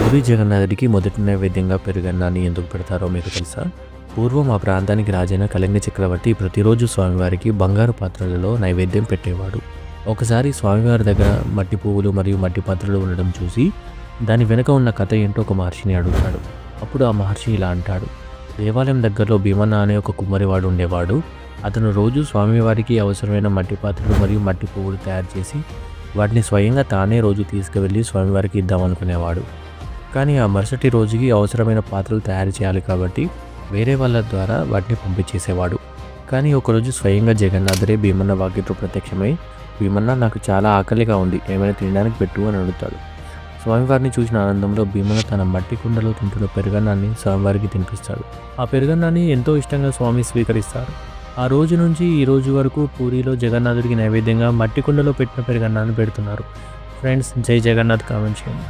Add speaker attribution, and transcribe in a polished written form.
Speaker 1: పూరి జగన్నాథుడికి మొదటి నైవేద్యంగా పెరుగన్నాన్ని ఎందుకు పెడతారో మీకు తెలుసా? పూర్వం ఆ ప్రాంతానికి రాజైన కళింగ చక్రవర్తి ప్రతిరోజు స్వామివారికి బంగారు పాత్రలలో నైవేద్యం పెట్టేవాడు. ఒకసారి స్వామివారి దగ్గర మట్టి పువ్వులు మరియు మట్టి పాత్రలు ఉండడం చూసి దాని వెనుక ఉన్న కథ ఏంటో ఒక మహర్షిని అడుగుతాడు. అప్పుడు ఆ మహర్షి ఇలా అంటాడు: దేవాలయం దగ్గరలో భీమన్న అనే ఒక కుమ్మరివాడు ఉండేవాడు. అతను రోజు స్వామివారికి అవసరమైన మట్టి పాత్రలు మరియు మట్టి పువ్వులు తయారు చేసి వాటిని స్వయంగా తానే రోజు తీసుకువెళ్ళి స్వామివారికి ఇద్దామనుకునేవాడు. కానీ ఆ మరుసటి రోజుకి అవసరమైన పాత్రలు తయారు చేయాలి కాబట్టి వేరే వాళ్ళ ద్వారా వాటిని పంపించేసేవాడు. కానీ ఒకరోజు స్వయంగా జగన్నాథుడే భీమన్న వాకిట్లో ప్రత్యక్షమై, భీమన్న, నాకు చాలా ఆకలిగా ఉంది, ఏమైనా తినడానికి పెట్టు అని అడుగుతాడు. స్వామివారిని చూసిన ఆనందంలో భీమన్న తన మట్టి కుండలో తింటున్న పెరుగన్నాన్ని స్వామివారికి తినిపిస్తాడు. ఆ పెరుగన్నాన్ని ఎంతో ఇష్టంగా స్వామి స్వీకరిస్తారు. ఆ రోజు నుంచి ఈ రోజు వరకు పూరిలో జగన్నాథుడికి నైవేద్యంగా మట్టి కుండలో పెట్టిన పెరుగన్నాన్ని పెడుతున్నారు. ఫ్రెండ్స్, జై జగన్నాథ్ కామెంట్ చేయండి.